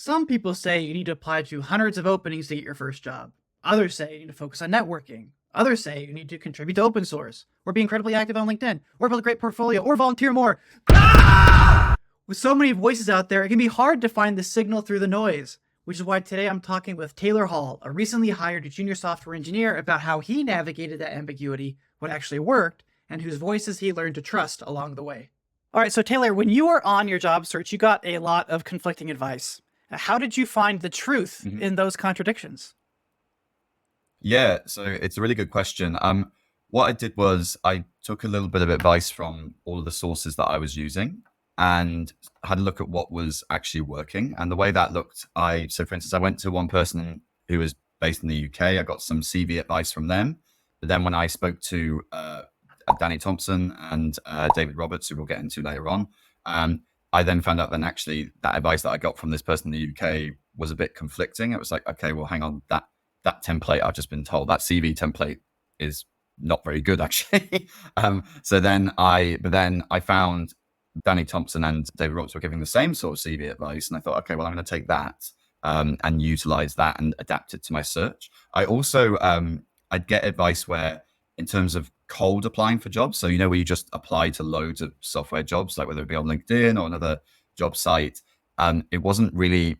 Some people say you need to apply to hundreds of openings to get your first job. Others say you need to focus on networking. Others say you need to contribute to open source, or be incredibly active on LinkedIn, or build a great portfolio, or volunteer more. With so many voices out there, it can be hard to find the signal through the noise, which is why today I'm talking with Taylor Hall, a recently hired junior software engineer, about how he navigated that ambiguity, what actually worked, and whose voices he learned to trust along the way. All right, so Taylor, when you were on your job search, you got a lot of conflicting advice. How did you find the truth in those contradictions? Yeah, so it's a really good question. What I did was I took a little bit of advice from all of the sources that I was using and had a look at what was actually working. And the way that looked, so for instance, I went to one person who was based in the UK. I got some CV advice from them. But then when I spoke to Danny Thompson and David Roberts, who we'll get into later on, I then found out that actually that advice that I got from this person in the UK was a bit conflicting. It was like, okay, well, hang on, that template I've just been told, that CV template is not very good actually. So then I found Danny Thompson and David Roberts were giving the same sort of CV advice, and I thought, okay, well, I'm going to take that and utilize that and adapt it to my search. I also I'd get advice where, in terms of cold applying for jobs, so where you just apply to loads of software jobs, like whether it be on LinkedIn or another job site, it wasn't really.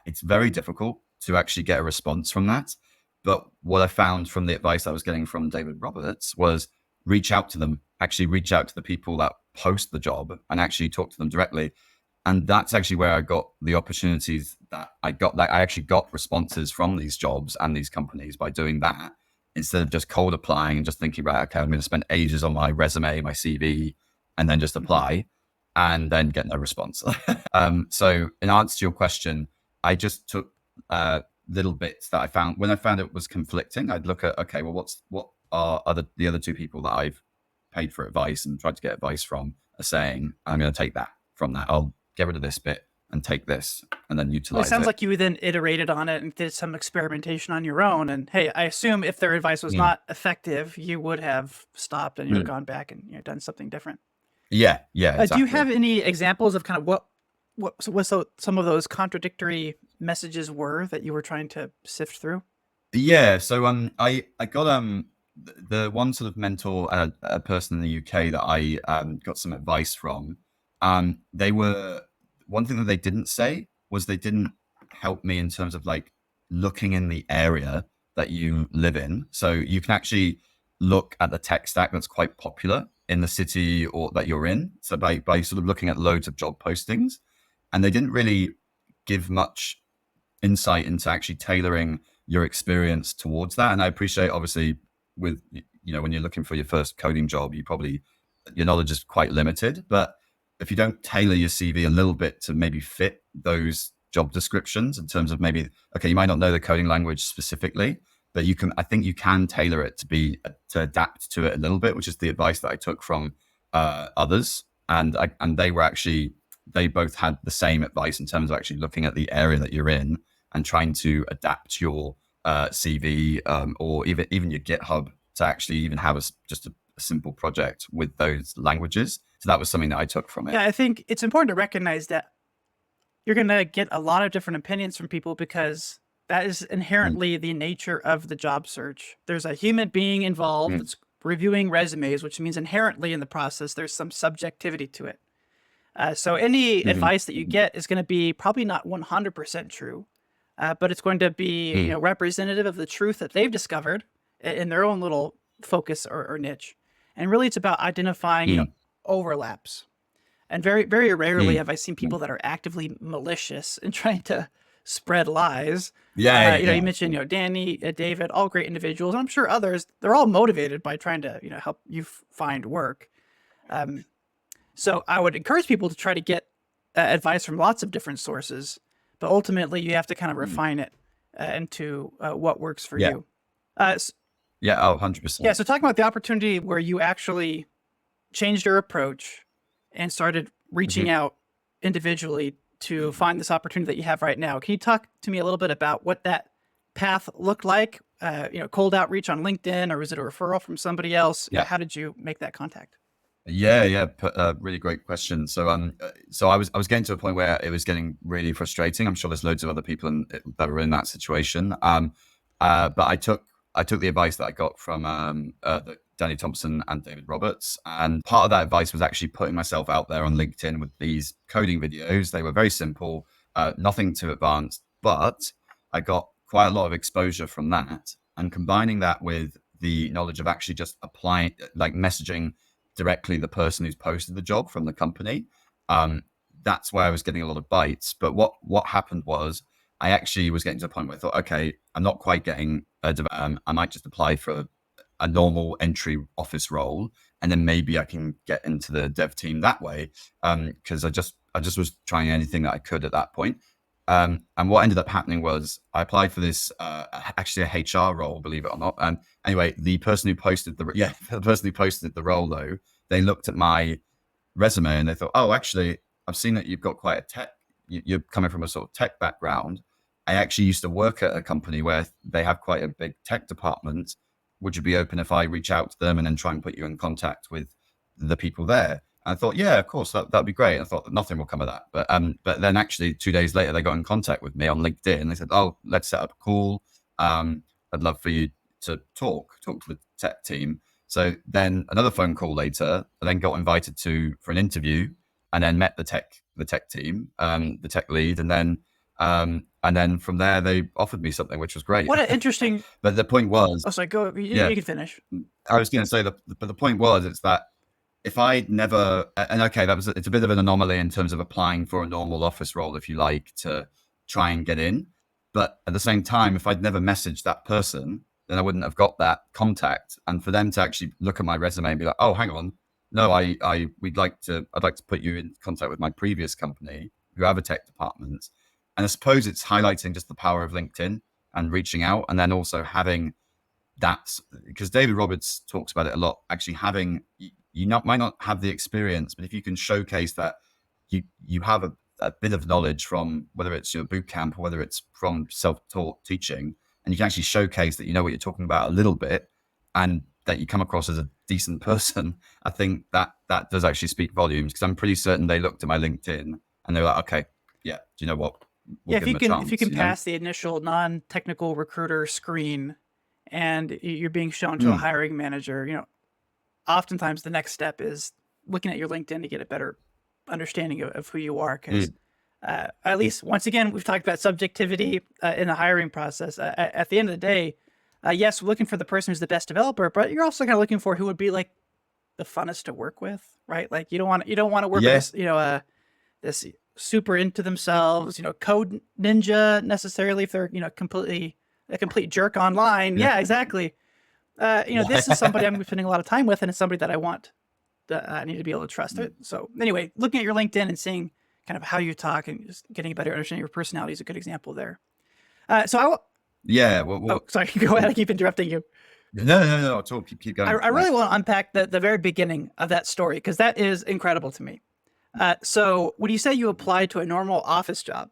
It's very difficult to actually get a response from that. But what I found from the advice I was getting from David Roberts was reach out to them, actually reach out to the people that post the job and actually talk to them directly. And that's actually where I got the opportunities that I got. Like, I actually got responses from these jobs and these companies by doing that, instead of just cold applying and just thinking, right, okay, I'm going to spend ages on my resume, my CV, and then just apply and then get no response. So in answer to your question, I just took little bits that I found. When I found it was conflicting, I'd look at, okay, well, what are the other two people that I've paid for advice and tried to get advice from are saying. I'm going to take that from that. I'll get rid of this bit and take this and then utilize It sounds it. like you then iterated on it and did some experimentation on your own. And hey, I assume if their advice was not effective, you would have stopped and gone back and done something different. Yeah, exactly. Do you have any examples of kind of what some of those contradictory messages were that you were trying to sift through? Yeah, so I got the one sort of mentor, a person in the UK that I got some advice from. They were, one thing that they didn't say was they didn't help me in terms of like looking in the area that you live in. So you can actually look at the tech stack that's quite popular in the city or that you're in. So by sort of looking at loads of job postings, and they didn't really give much insight into actually tailoring your experience towards that. And I appreciate, obviously, with when you're looking for your first coding job, your knowledge is quite limited. But if you don't tailor your CV a little bit to maybe fit those job descriptions, in terms of maybe, okay, you might not know the coding language specifically, but I think you can tailor it to adapt to it a little bit, which is the advice that I took from others. And they both had the same advice in terms of actually looking at the area that you're in and trying to adapt your CV or even your GitHub to actually even have just a simple project with those languages. So that was something that I took from it. Yeah, I think it's important to recognize that you're going to get a lot of different opinions from people, because that is inherently the nature of the job search. There's a human being involved that's reviewing resumes, which means inherently in the process, there's some subjectivity to it. So any advice that you get is going to be probably not 100% true, but it's going to be representative of the truth that they've discovered in their own little focus or niche. And really, it's about identifying overlaps. And very, very rarely have I seen people that are actively malicious and trying to spread lies. You mentioned Danny, David, all great individuals. And I'm sure others, they're all motivated by trying to help you find work. So I would encourage people to try to get advice from lots of different sources, but ultimately you have to kind of refine it into what works for you. 100%. Yeah, so talking about the opportunity where you actually changed your approach and started reaching out individually to find this opportunity that you have right now. Can you talk to me a little bit about what that path looked like? Cold outreach on LinkedIn, or was it a referral from somebody else? Yeah. How did you make that contact? Yeah. Really great question. So I was getting to a point where it was getting really frustrating. I'm sure there's loads of other people that were in that situation. But I took the advice that I got from Danny Thompson and David Roberts, and part of that advice was actually putting myself out there on LinkedIn with these coding videos. They were very simple, nothing too advanced, but I got quite a lot of exposure from that, and combining that with the knowledge of actually just applying, like messaging directly the person who's posted the job from the company. Um, that's where I was getting a lot of bites. But what happened was I actually was getting to a point where I thought, okay, I'm not quite getting I might just apply for a normal entry office role, and then maybe I can get into the dev team that way. Because I just was trying anything that I could at that point. And what ended up happening was I applied for this actually a HR role, believe it or not. Anyway, the person who posted the role though, they looked at my resume and they thought, oh, actually, I've seen that you've got quite a tech. You're coming from a sort of tech background. I actually used to work at a company where they have quite a big tech department. Would you be open if I reach out to them and then try and put you in contact with the people there? And I thought, yeah, of course, that'd be great. I thought that nothing will come of that. But then actually 2 days later, they got in contact with me on LinkedIn. They said, oh, let's set up a call. I'd love for you to talk to the tech team. So then another phone call later, I then got invited for an interview, and then met the tech team, the tech lead, and then from there they offered me something, which was great. What an interesting. But the point was, Oh, sorry. Go. yeah, You can finish. I was going to say but the point was, it's that if I'd never, and okay, it's a bit of an anomaly in terms of applying for a normal office role, if you like, to try and get in. But at the same time, if I'd never messaged that person, then I wouldn't have got that contact. And for them to actually look at my resume and be like, oh, hang on, no, I'd like to put you in contact with my previous company who have a tech department. And I suppose it's highlighting just the power of LinkedIn and reaching out, and then also having that, because David Roberts talks about it a lot, actually having, might not have the experience, but if you can showcase that you have a bit of knowledge from, whether it's your boot camp or whether it's from self-taught teaching, and you can actually showcase that you know what you're talking about a little bit, and that you come across as a decent person, I think that does actually speak volumes, because I'm pretty certain they looked at my LinkedIn and they were like, okay, yeah, do you know what? We'll Yeah, give them a chance, if you can pass the initial non-technical recruiter screen, and you're being shown to a hiring manager, oftentimes the next step is looking at your LinkedIn to get a better understanding of who you are. Because at least, once again, we've talked about subjectivity in the hiring process. At the end of the day, yes, we're looking for the person who's the best developer, but you're also kind of looking for who would be like the funnest to work with, right? Like you don't want to work with this, this super into themselves, code ninja necessarily, if they're a complete jerk online. Yeah, exactly. This is somebody I'm spending a lot of time with, and it's somebody that I need to be able to trust it. So anyway, looking at your LinkedIn and seeing kind of how you talk and just getting a better understanding of your personality is a good example there. Sorry, go ahead. I keep interrupting you. No, I'll talk. Keep going. I really want to unpack the very beginning of that story, because that is incredible to me. So when you say you applied to a normal office job,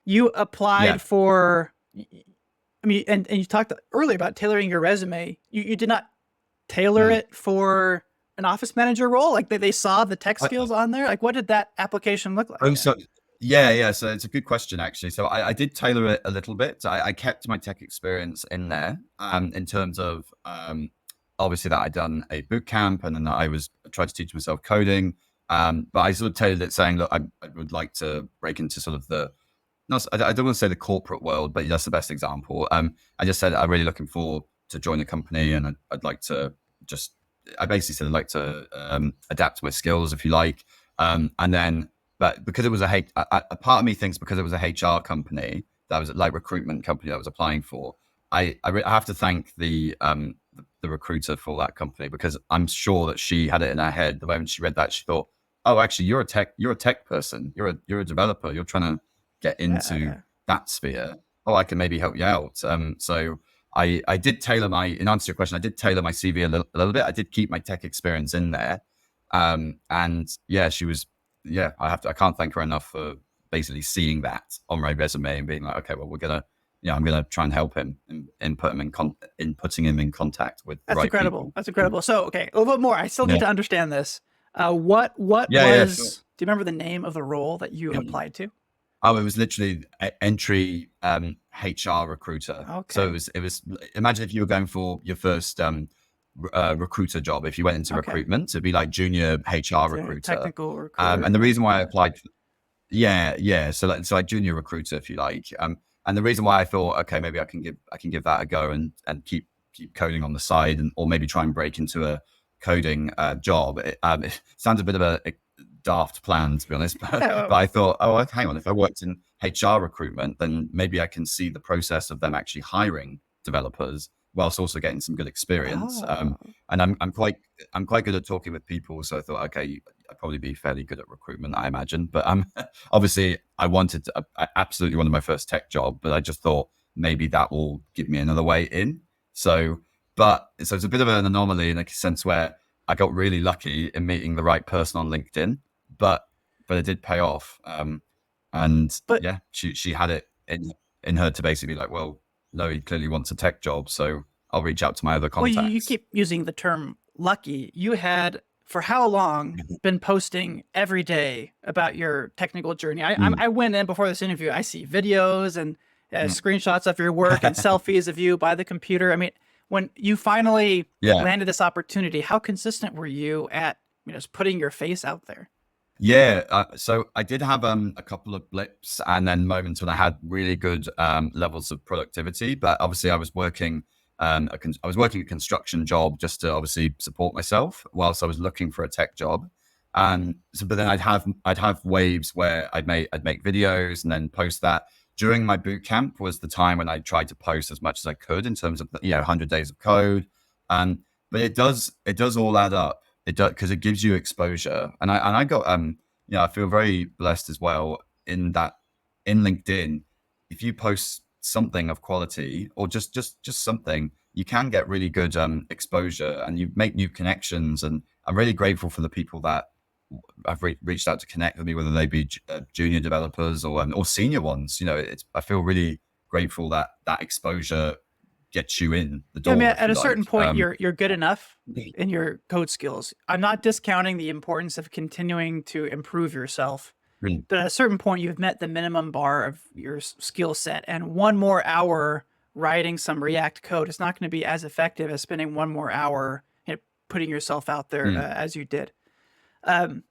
you applied for, I mean, and you talked earlier about tailoring your resume. You did not tailor it for an office manager role? Like they saw the tech skills on there? Like what did that application look like? Oh, so So it's a good question, actually. So I did tailor it a little bit. I kept my tech experience in there, in terms of obviously that I'd done a boot camp, and then I tried to teach myself coding. But I sort of tailored it saying, look, I would like to break into sort of I don't want to say the corporate world, but that's the best example. I just said I'm really looking forward to join the company, and I'd like to I basically said I'd like to adapt my skills, if you like. But because it was a part of me thinks because it was a HR company, that was like recruitment company that I was applying for, I have to thank the recruiter for that company, because I'm sure that she had it in her head the moment she read that, she thought, oh, actually you're a tech person, you're a developer, you're trying to get into that sphere. Oh, I can maybe help you out. So I did tailor in answer to your question, I did tailor my CV a little bit. I did keep my tech experience in there. And yeah, she was, I can't thank her enough for basically seeing that on my resume and being like, okay, well, I'm going to try and help him and put him in putting him in contact with. That's right incredible. people. That's incredible. So, okay, a little bit more. I still need to understand this. What Yeah, sure. was? Do you remember the name of the role that you applied to? Oh, it was literally entry HR recruiter. So Okay. it was imagine if you were going for your first recruiter job. If you went into Okay. recruitment, it'd be like junior HR So recruiter. technical recruiter. And the reason why I Okay. applied, yeah. So like junior recruiter, if you like. And the reason why I thought, okay, maybe I can give that a go and keep coding on the side, and or maybe try and break into a coding job. It sounds a bit of a daft plan, to be honest, but Yeah. I thought, oh, hang on, if I worked in HR recruitment, then maybe I can see the process of them actually hiring developers whilst also getting some good experience. Oh. And I'm quite good at talking with people, so I thought, okay, I'd probably be fairly good at recruitment, I imagine. But obviously, I absolutely wanted my first tech job, but I just thought maybe that will give me another way in. So, so it's a bit of an anomaly in a sense where I got really lucky in meeting the right person on LinkedIn, but it did pay off. And But yeah, she had it in her to basically be like, well, no, he clearly wants a tech job, so I'll reach out to my other well, you contacts. keep using the term lucky. You had for how long been posting every day about your technical journey? Mm, I went in before this interview. I see videos and mm. screenshots of your work and selfies of you by the computer. I mean, when you finally Yeah. landed this opportunity, how consistent were you at just putting your face out there? Yeah, so I did have a couple of blips and then moments when I had really good levels of productivity. But obviously, I was working a construction job just to obviously support myself whilst I was looking for a tech job. So, but then I'd have waves where I'd make videos and then post that. During my boot camp was the time when I tried to post as much as I could in terms of 100 days of code. But it does all add up. It does because it gives you exposure, and I got I feel very blessed as well in that in LinkedIn, if you post something of quality or just something, you can get really good exposure and you make new connections. And I'm really grateful for the people that I've reached out to connect with me, whether they be junior developers or senior ones. I feel really grateful that that exposure gets you in the Yeah, I mean, door, if at you a certain like. point, you're good enough in your code skills. I'm not discounting the importance of continuing to improve yourself, Mm, but at a certain point, you've met the minimum bar of your skill set, and one more hour writing some React code is not going to be as effective as spending one more hour putting yourself out there mm. as you did. Um,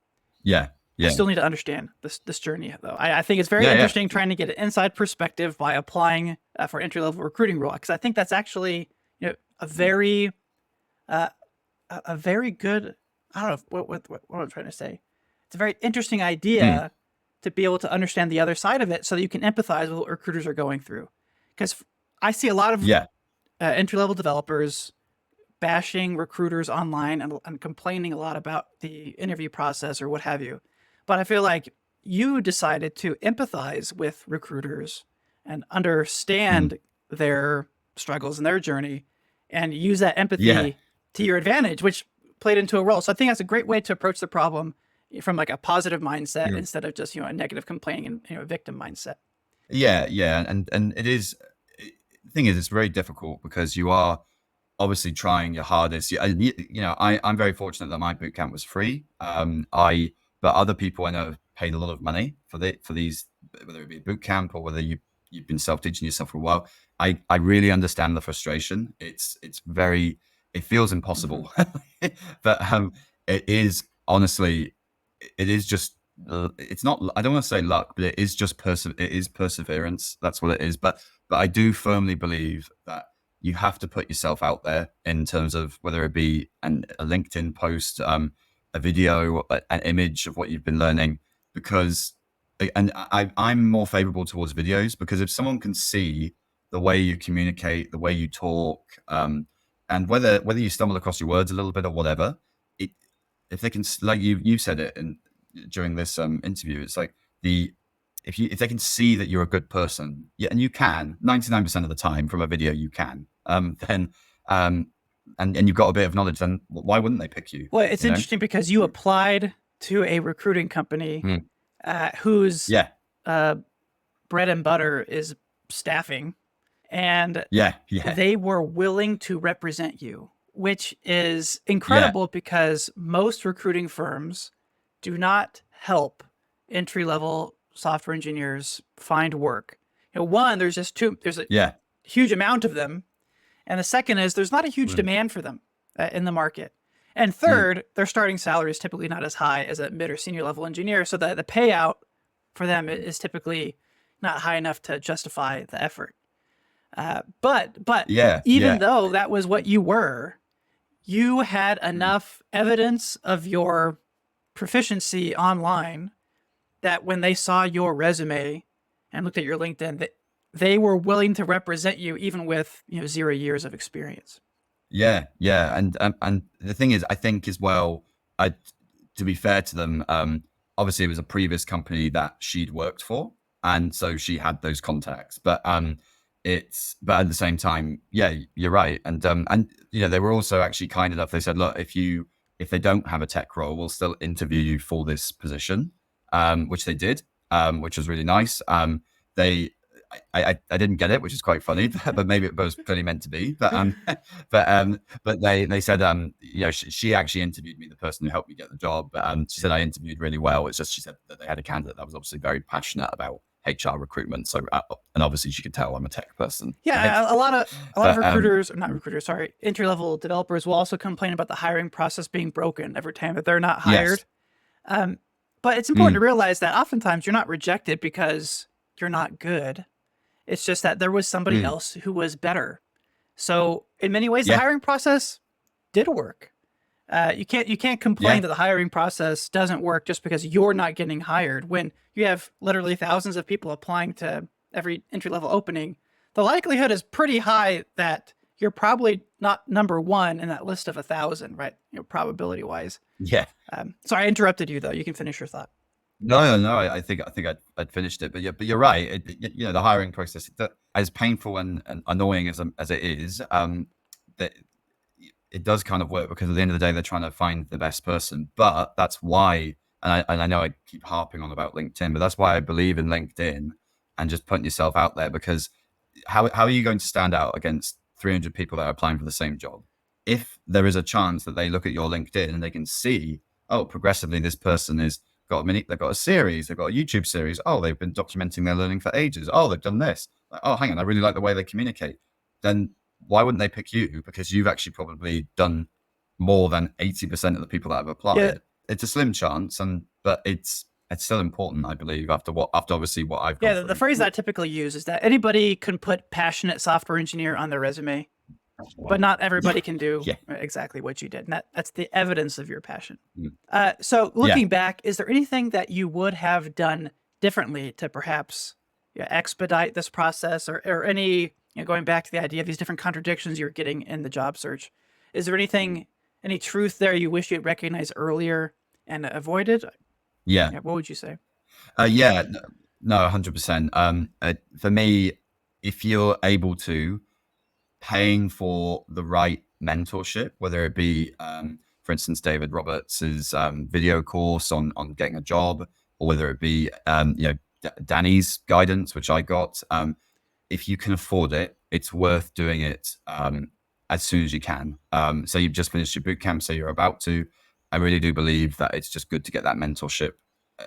Yeah, I yeah, still need to understand this journey, though. I think it's very yeah. interesting trying to get an inside perspective by applying for entry level recruiting role, because I think that's actually a very uh, a very good. I don't know what I'm trying to say. It's a very interesting Mm, idea to be able to understand the other side of it, so that you can empathize with what recruiters are going through. Because I see a lot of yeah. entry level developers bashing recruiters online and complaining a lot about the interview process or what have you. But I feel like you decided to empathize with recruiters and Mm, understand their struggles and their journey and use that yeah. empathy to your advantage, which played into a role. So I think that's a great way to approach the problem from like a positive mindset Mm. instead of just, a negative complaining and, victim mindset. Yeah. And it is, the thing is, it's very difficult because you are obviously trying your hardest. I'm very fortunate that my boot camp was free. But other people I know have paid a lot of money for these, whether it be a boot camp or whether you've been self teaching yourself for a while. I really understand the frustration. It feels Mm-hmm. impossible, but it is honestly, it is just. It's not. I don't want to say luck, but it is just it is perseverance. That's what it is. But I do firmly believe that you have to put yourself out there in terms of whether it be a LinkedIn post, a video, an image of what you've been learning, because I'm more favorable towards videos because if someone can see the way you communicate, the way you talk, and whether you stumble across your words a little bit or whatever, it, if they can, like you said it during this interview, it's like if they can see that you're a good person, yeah, and you can 99% of the time from a video you can, then um, and you've got a bit of knowledge, then why wouldn't they pick you? Well, it's You know? interesting because you applied to a recruiting company Mm. whose Yeah, uh, bread and butter is staffing, and yeah, yeah. they were willing to represent you. which is Yeah. incredible because most recruiting firms do not help entry level software engineers find work. One, there's a Yeah. huge amount of them. And the second is there's not a huge Mm, demand for them in the market. And mm, third, their starting salary is typically not as high as a mid or senior level engineer. So the payout for them is typically not high enough to justify the effort. But yeah. even Yeah. though that was what you were, you had Mm, enough evidence of your proficiency online that when they saw your resume and looked at your LinkedIn, that they were willing to represent you even with 0 years of experience. yeah. Yeah. And the thing is, I think as well, I, to be fair to them, obviously it was a previous company that she'd worked for, and so she had those contacts. But at the same time, yeah, you're right. And they were also actually kind enough. They said, look, if they don't have a tech role, we'll still interview you for this position, which they did, which was really nice. They I didn't get it, which is quite funny, but maybe it was clearly meant to be. But they said she actually interviewed me, the person who helped me get the job. She said I interviewed really well. It's just she said that they had a candidate that was obviously very passionate about HR recruitment. So and obviously she could tell I'm a tech person, right? Yeah, a lot of But recruiters, or not recruiters, sorry, entry level developers will also complain about the hiring process being broken every time that they're not hired. yes, Um, but it's important to mm, realize that oftentimes you're not rejected because you're not good. It's just that there was somebody mm, else who was better. So in many ways, the yeah, hiring process did work. You can't complain yeah, that the hiring process doesn't work just because you're not getting hired when you have literally thousands of people applying to every entry level opening. The likelihood is pretty high that you're probably not number one in that list of 1,000, right? Probability wise. yeah. Sorry, I interrupted you though. You can finish your thought. No. I think I'd finished it, but you're right. The hiring process, as painful and annoying as it is, that it does kind of work because at the end of the day, they're trying to find the best person. But that's why, and I know I keep harping on about LinkedIn, but that's why I believe in LinkedIn and just putting yourself out there, because how are you going to stand out against 300 people that are applying for the same job? If there is a chance that they look at your LinkedIn and they can see, oh, progressively this person is they've got a series, they've got a YouTube series. Oh, they've been documenting their learning for ages. Oh, they've done this. Like, oh, hang on, I really like the way they communicate. Then why wouldn't they pick you? Because you've actually probably done more than 80% of the people that have Yeah, applied. It's a slim chance, but it's still important, I believe, after obviously what I've gone yeah. The through. phrase that I typically use is that anybody can put passionate software engineer on their resume, but not Yeah, everybody can do yeah, exactly what you did. And that's the evidence of your passion. mm, So yeah, looking back, is there anything that you would have done differently to perhaps expedite this process, or any, going back to the idea of these different contradictions you're getting in the job search? Is there any truth there you wish you had recognized earlier and avoided? yeah. Yeah, what would you say? Yeah, no, 100%. For me, if you're able to, paying for the right mentorship, whether it be, for instance, David Roberts's video course on getting a job, or whether it be, Danny's guidance, which I got. If you can afford it, it's worth doing it as soon as you can. So you've just finished your boot camp, so you're about to. I really do believe that it's just good to get that mentorship,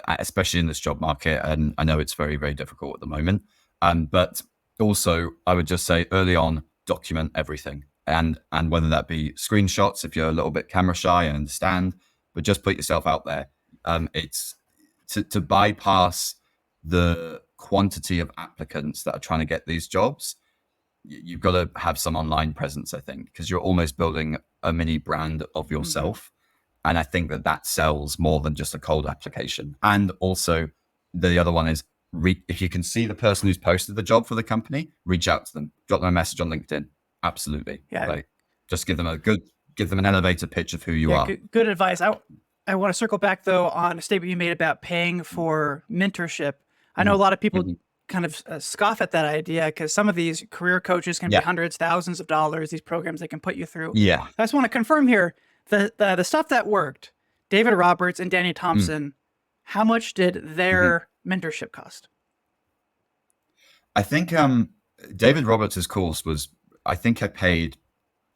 especially in this job market. And I know it's very, very difficult at the moment. But also, I would just say early on, document everything, and whether that be screenshots if you're a little bit camera shy, I understand, but just put yourself out there. It's to bypass the quantity of applicants that are trying to get these jobs. You've got to have some online presence, I think, because you're almost building a mini brand of Hmm. yourself. And I think that sells more than just a cold application. And also, the other one is if you can see the person who's posted the job for the company, reach out to them, drop them a message on LinkedIn. Absolutely. Yeah, Like, just give them an elevator pitch of who you yeah, are. good advice. I want to circle back though on a statement you made about paying for mentorship. I know a Mhm. lot of people Mhm. kind of scoff at that idea because some of these career coaches can be Yeah. hundreds, thousands of dollars. These programs they can put you through. Yeah. I just want to confirm here the stuff that worked. David Roberts and Danny Mm. Thompson. How much did Mhm. their mentorship cost? I think David Roberts' course was, I think I paid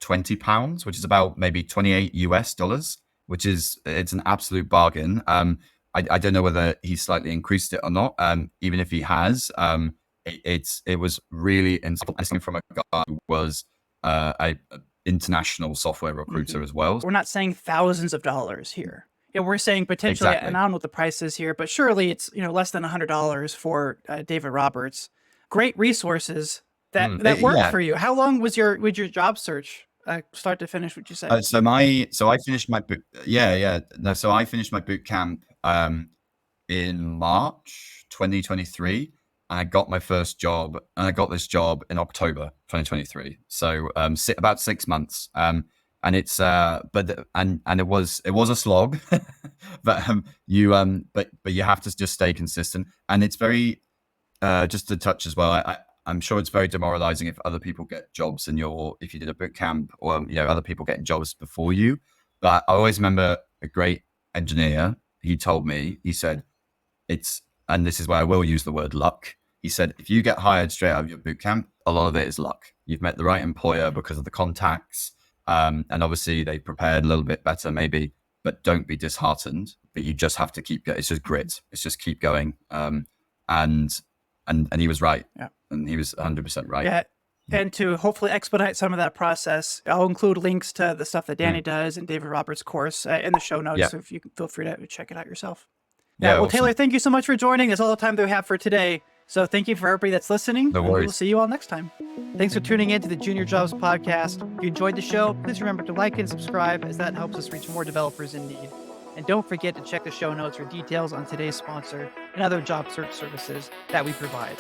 £20, which is about maybe 28 US dollars, which is it's an absolute bargain. I don't know whether he slightly increased it or not. Even if he has, it was really interesting from a guy who was a international software recruiter as well. We're not saying thousands of dollars here. Yeah, we're saying potentially, Exactly. and I don't know what the price is here, but surely it's less than $100 for David Roberts. Great resources that worked Yeah. for you. How long was your job search, start to finish? Would you say? So I finished my boot. Yeah. No, so I finished my boot camp in March 2023. And I got my first job, and I got this job in October 2023. So about 6 months. And it's but it was a slog, but you have to just stay consistent. And it's very just to touch as well. I'm sure it's very demoralizing if other people get jobs if you did a boot camp, or other people getting jobs before you. But I always remember a great engineer. He told me, he said, and this is where I will use the word luck. He said, if you get hired straight out of your boot camp, a lot of it is luck. You've met the right employer because of the contacts, and obviously they prepared a little bit better, maybe. But don't be disheartened. But you just have to keep going. It's just grit. It's just keep going. And he was right. Yeah. And he was 100% right. Yeah. And to hopefully expedite some of that process, I'll include links to the stuff that Danny does and David Roberts' course in the show notes. Yeah. So if you can feel free to check it out yourself. Yeah. Well, Awesome. Taylor, thank you so much for joining. That's all the time that we have for today. So thank you for everybody that's listening. No and worries. We'll see you all next time. Thanks for tuning in to the Junior Jobs Podcast. If you enjoyed the show, please remember to like and subscribe, as that helps us reach more developers in need. And don't forget to check the show notes for details on today's sponsor and other job search services that we provide.